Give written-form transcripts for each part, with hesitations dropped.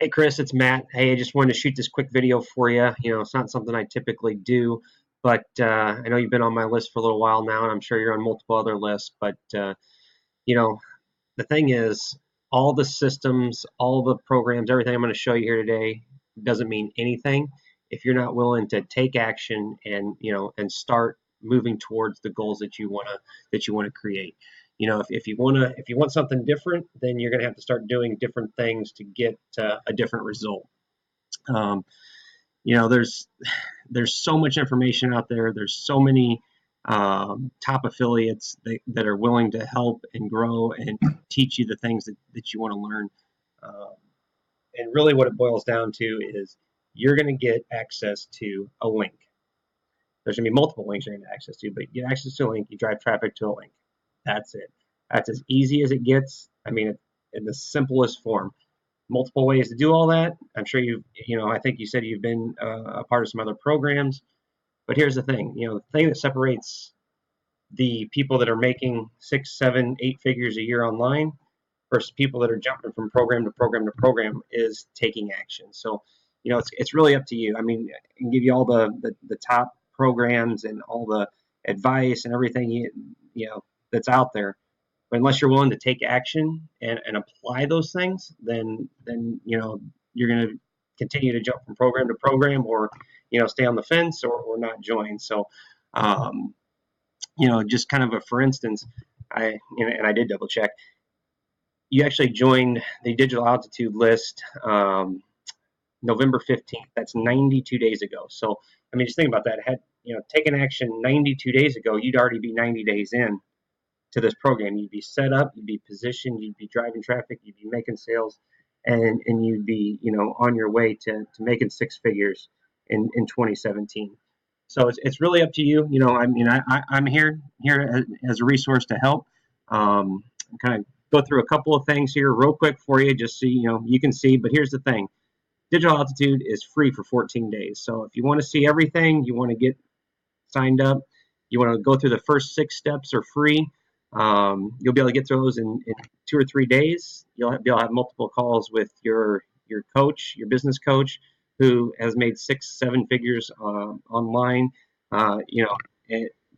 Hey Chris, it's Matt. Hey, I just wanted to shoot this quick video for you. It's not something I typically do, but I know you've been on my list for a little while now, and I'm sure you're on multiple other lists. But you know, the thing is, all the systems, all the programs, everything I'm going to show you here today doesn't mean anything if you're not willing to take action and and start moving towards the goals that you want to create. If you want something different, then you're going to have to start doing different things to get a different result. Um, there's so much information out there. There's so many top affiliates that are willing to help and grow and teach you the things that you want to learn. Um, and really, what it boils down to is you're going to get access to a link. There's going to be multiple links you're going to get access to, but you get access to a link. You drive traffic to a link. That's it. That's as easy as it gets. I mean, in the simplest form. Multiple ways to do all that. I'm sure I think you said you've been a part of some other programs. But here's the thing, the thing that separates the people that are making 6, 7, 8 figures a year online versus people that are jumping from program to program to program is taking action. So, it's really up to you. I mean, I can give you all the top programs and all the advice and everything that's out there. But unless you're willing to take action and apply those things, then you're going to continue to jump from program to program, or stay on the fence, or not join. So, um, just kind of a for instance, and I did double check. You actually joined the Digital Altitude list November 15th. That's 92 days ago. So, I mean, just think about that. Had taken action 92 days ago, you'd already be 90 days in to this program. You'd be set up, you'd be positioned, you'd be driving traffic, you'd be making sales, and you'd be on your way to making six figures in 2017. So it's really up to you. I mean, I'm here as a resource to help. Kind of go through a couple of things here real quick for you, just so you can see. But here's the thing: Digital Altitude is free for 14 days. So if you want to see everything, you want to get signed up, you want to go through the first 6 steps are free. You'll be able to get through those in 2 or 3 days. You'll be able to have multiple calls with your coach, your business coach, who has made 6, 7 figures online.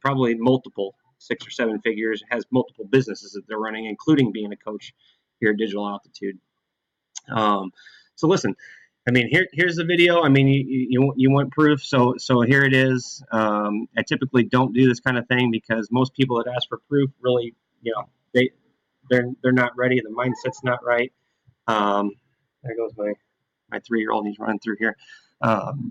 Probably multiple 6 or 7 figures, has multiple businesses that they're running, including being a coach here at Digital Altitude. So listen, I mean, here's the video. I mean, you want proof, so here it is. I typically don't do this kind of thing because most people that ask for proof really, they're not ready. The mindset's not right. There goes my 3-year-old. He's running through here.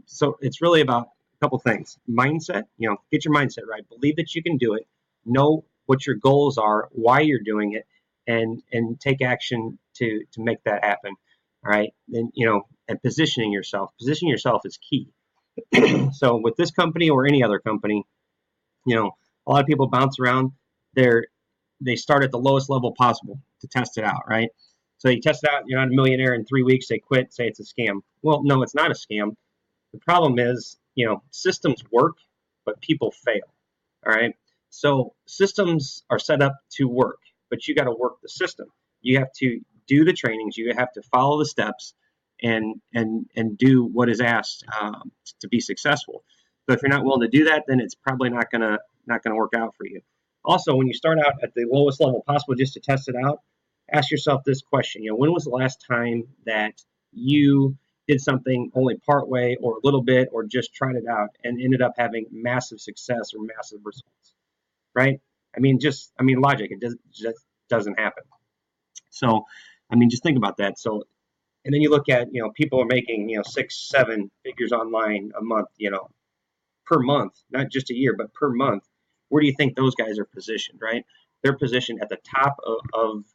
So it's really about a couple things. Mindset. Get your mindset right. Believe that you can do it. Know what your goals are, why you're doing it, and take action to make that happen. All right. Then and positioning yourself. Positioning yourself is key. So with this company or any other company, a lot of people bounce around. They start at the lowest level possible to test it out, right? So you test it out, you're not a millionaire in 3 weeks, they quit, say it's a scam. Well, no, it's not a scam. The problem is, systems work, but people fail. All right. So systems are set up to work, but you got to work the system. You have to do the trainings. You have to follow the steps and do what is asked to be successful. So if you're not willing to do that, then it's probably not gonna work out for you. Also, when you start out at the lowest level possible just to test it out, ask yourself this question. When was the last time that you did something only part way or a little bit or just tried it out and ended up having massive success or massive results, right? I mean, logic, it just doesn't happen. So, I mean, just think about that. So, and then you look at, people are making, 6, 7 figures online a month, per month, not just a year, but per month. Where do you think those guys are positioned, right? They're positioned at the top of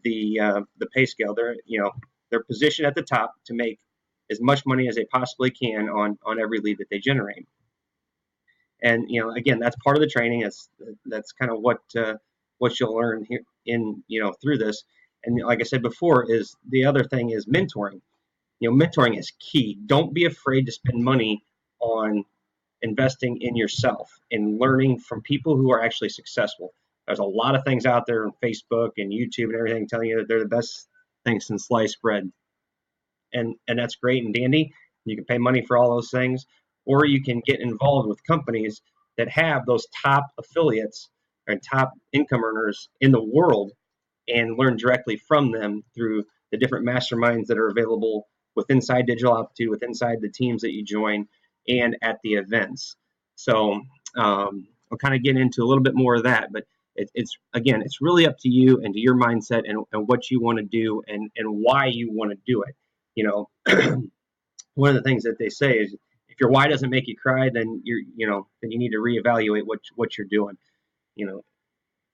the pay scale. They're positioned at the top to make as much money as they possibly can on every lead that they generate. And again, that's part of the training. That's kind of what you'll learn here through this. And like I said before, is the other thing is mentoring. Mentoring is key. Don't be afraid to spend money on investing in yourself and learning from people who are actually successful. There's a lot of things out there on Facebook and YouTube and everything telling you that they're the best thing since sliced bread. and that's great and dandy. You can pay money for all those things, or you can get involved with companies that have those top affiliates and top income earners in the world and learn directly from them through the different masterminds that are available with inside Digital Altitude, with inside the teams that you join, and at the events. So I'll kind of get into a little bit more of that, but it's again, it's really up to you and to your mindset and what you want to do and why you want to do it. You know, one of the things that they say is if your why doesn't make you cry, then then you need to reevaluate what you're doing. You know,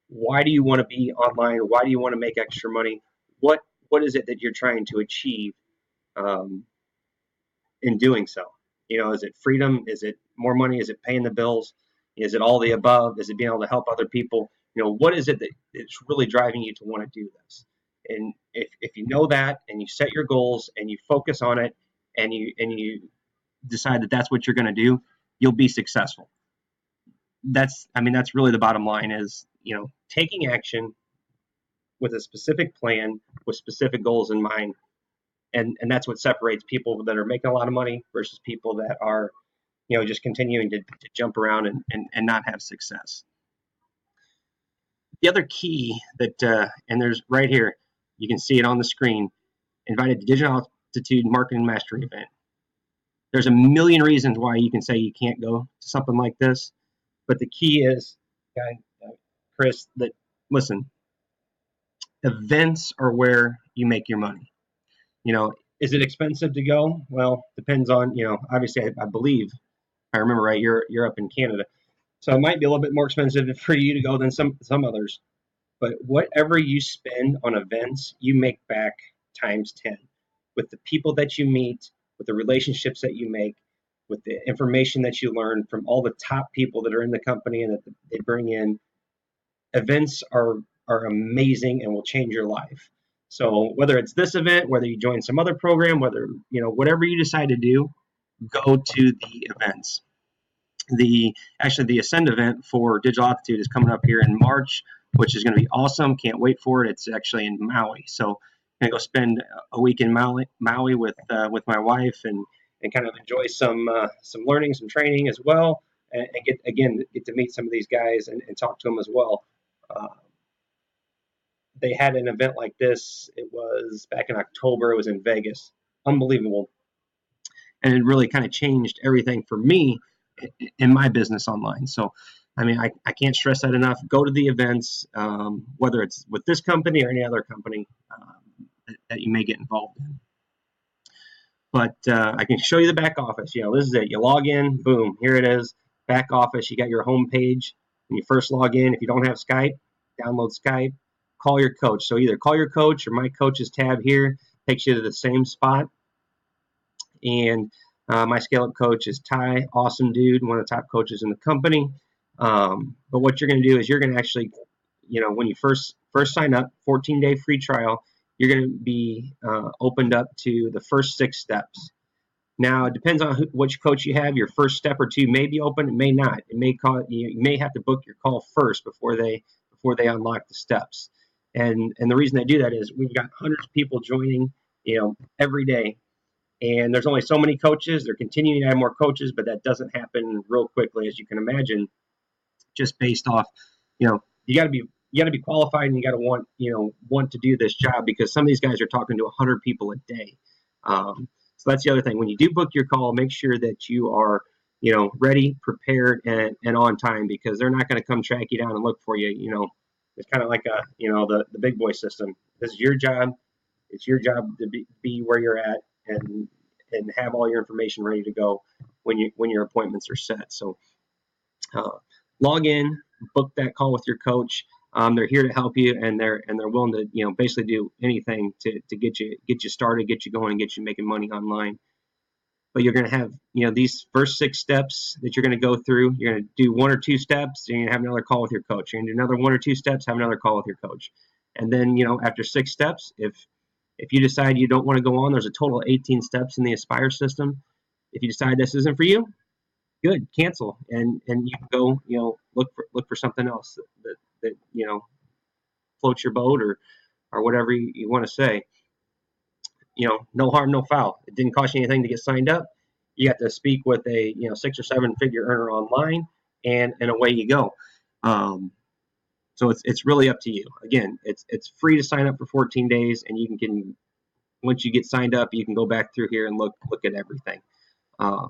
why do you want to be online? Why do you want to make extra money? What is it that you're trying to achieve um, in doing so? Is it freedom? Is it more money? Is it paying the bills? Is it all the above? Is it being able to help other people? What is it that it's really driving you to want to do this? And if you know that and you set your goals and you focus on it and you decide that that's what you're going to do, you'll be successful. That's really the bottom line is, taking action with a specific plan with specific goals in mind. And that's what separates people that are making a lot of money versus people that are, just continuing to jump around and not have success. The other key that, and there's right here, you can see it on the screen, invited to Digital Altitude Marketing Mastery event. There's a million reasons why you can say you can't go to something like this, but the key is, Chris, that listen, events are where you make your money. Is it expensive to go? Well, depends on, obviously I believe, if I remember right, you're up in Canada. So it might be a little bit more expensive for you to go than some others. But whatever you spend on events, you make back times 10 with the people that you meet, with the relationships that you make, with the information that you learn from all the top people that are in the company and that they bring in. Events are amazing and will change your life. So whether it's this event, whether you join some other program, whether, whatever you decide to do, go to the events. The Ascend event for Digital Altitude is coming up here in March, which is going to be awesome. Can't wait for it. It's actually in Maui. So I'm going to go spend a week in Maui with my wife and kind of enjoy some learning, some training as well, and get to meet some of these guys and talk to them as well. They had an event like this. It was back in October. It was in Vegas. Unbelievable. And it really kind of changed everything for me in my business online. So, I can't stress that enough. Go to the events, whether it's with this company or any other company that you may get involved in. But I can show you the back office. This is it. You log in, boom, here it is. Back office. You got your home page. When you first log in, if you don't have Skype, download Skype. Call your coach. So either call your coach or my coach's tab here takes you to the same spot. And my scale-up coach is Ty, awesome dude, one of the top coaches in the company. But what you're going to do is you're going to actually, when you first sign up, 14-day free trial, you're going to be opened up to the first 6 steps. Now, it depends on which coach you have. Your first step or 2 may be open, it may not. It may you may have to book your call first before they unlock the steps. And the reason they do that is we've got hundreds of people joining, every day. And there's only so many coaches. They're continuing to add more coaches, but that doesn't happen real quickly, as you can imagine, just based off, you got to be qualified and you got to want to do this job, because some of these guys are talking to 100 people a day. So that's the other thing. When you do book your call, make sure that you are, ready, prepared, and on time, because they're not going to come track you down and look for you. It's kind of like the big boy system. This is your job. It's your job to be where you're at and have all your information ready to go when your appointments are set. So log in, book that call with your coach. They're here to help you, and they're willing to basically do anything to get you started, get you going, and get you making money online. But you're going to have these first 6 steps that you're going to go through. You're going to do 1 or 2 steps, and you're going to have another call with your coach. You're going to do another 1 or 2 steps, have another call with your coach, and then after 6 steps, if you decide you don't want to go on, there's a total of 18 steps in the Aspire system. If you decide this isn't for you, good, cancel, and you can go look for something else that floats your boat or whatever you want to say. no harm, no foul. It didn't cost you anything to get signed up. You got to speak with a 6 or 7 figure earner online, and away you go. So it's really up to you. Again, it's free to sign up for 14 days, and you can once you get signed up, you can go back through here and look at everything. I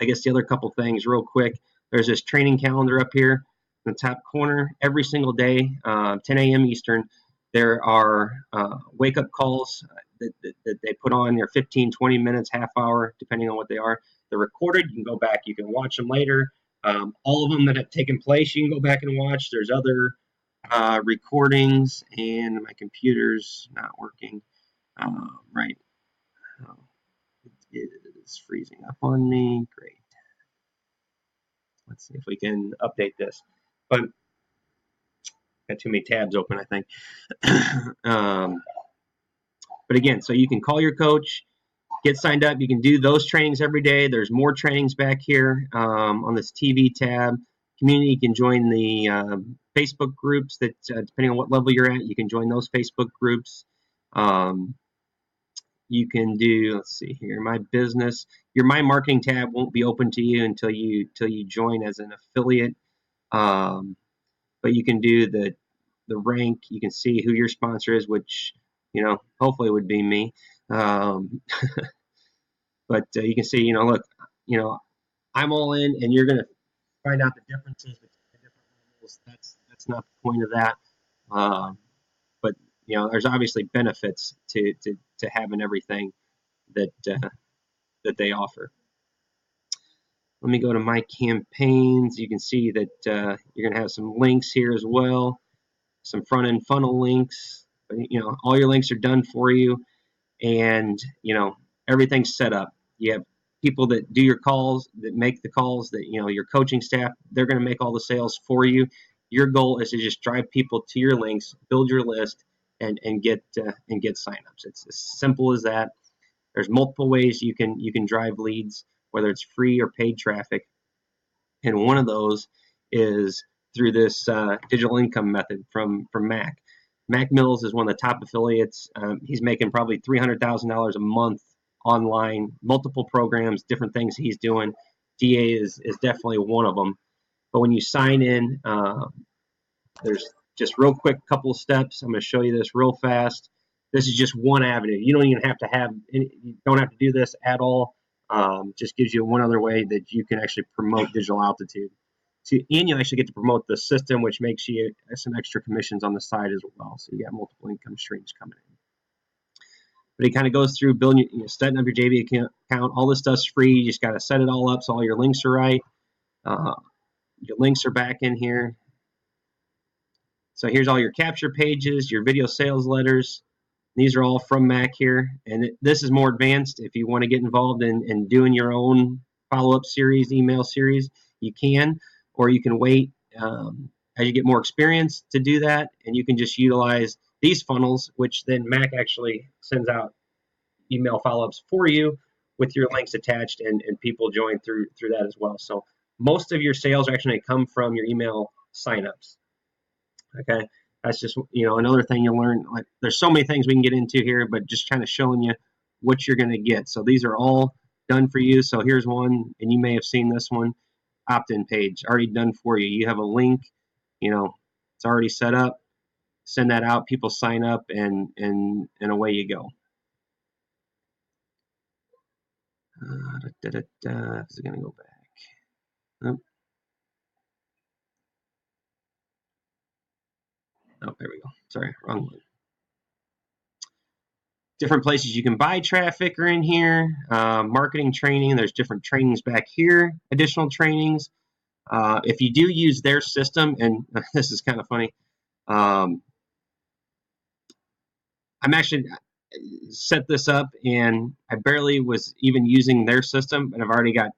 guess the other couple things real quick. There's this training calendar up here in the top corner. Every single day, 10 a.m. Eastern, there are wake-up calls that they put on. They're 15, 20 minutes, half hour, depending on what they are. They're recorded. You can go back. You can watch them later. All of them that have taken place, you can go back and watch. There's other recordings, and my computer's not working right. It is freezing up on me. Great. Let's see if we can update this. But got too many tabs open, I think. But again, so you can call your coach, get signed up. You can do those trainings every day. There's more trainings back here on this TV tab. Community, you can join the Facebook groups that, depending on what level you're at, you can join those Facebook groups. You can do, let's see here, my business. Your My Marketing tab won't be open to you until you join as an affiliate. But you can do the rank. You can see who your sponsor is, which hopefully would be me. But you can see, look, I'm all in, and you're going to find out the differences between the different levels. That's not the point of that. But there's obviously benefits to having everything that they offer. Let me go to my campaigns. You can see that you're going to have some links here as well, some front-end funnel links. All your links are done for you, and everything's set up. You have people that do your calls, that make the calls, that your coaching staff, they're going to make all the sales for you. Your goal is to just drive people to your links, build your list, and get signups. It's as simple as that. There's multiple ways you can drive leads, whether it's free or paid traffic, and one of those is through this digital income method from Mac. Mac Mills is one of the top affiliates. He's making probably $300,000 a month online, multiple programs, different things he's doing. DA is definitely one of them. But when you sign in, there's just real quick couple of steps. I'm going to show you this real fast. This is just one avenue. You don't even have to do this at all. Just gives you one other way that you can actually promote Digital Altitude. And you actually get to promote the system, which makes you some extra commissions on the side as well. So you got multiple income streams coming in. But it kind of goes through building, setting up your JV account. All this stuff's free. You just got to set it all up so all your links are right. Your links are back in here. So here's all your capture pages, your video sales letters. These are all from Mac here. And this is more advanced. If you want to get involved in doing your own follow-up series, email series, you can. Or you can wait as you get more experience to do that. And you can just utilize these funnels, which then Mac actually sends out email follow-ups for you with your links attached, and people join through that as well. So most of your sales are actually going to come from your email signups. Okay, that's just another thing you'll learn. Like, there's so many things we can get into here, but just kind of showing you what you're going to get. So these are all done for you. So here's one, and you may have seen this one, opt-in page already done for you. You have a link, it's already set up. Send that out, people sign up, and away you go. Is it going to go back? Nope. Oh, there we go. Sorry, wrong one. Different places you can buy traffic are in here. Marketing training, there's different trainings back here, additional trainings. If you do use their system, and this is kind of funny, I'm actually set this up, and I barely was even using their system, but I've already got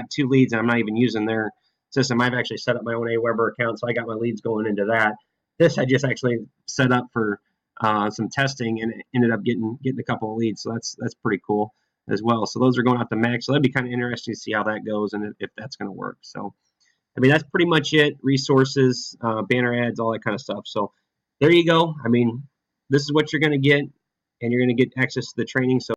2 leads, and I'm not even using their system. I've actually set up my own Aweber account, so I got my leads going into that. This I just actually set up for some testing, and ended up getting a couple of leads. So that's pretty cool as well. So those are going out to Mac. So that'd be kind of interesting to see how that goes and if that's going to work. So I mean, that's pretty much it. Resources, banner ads, all that kind of stuff. So there you go. I mean, this is what you're going to get. and you're going to get access to the training. So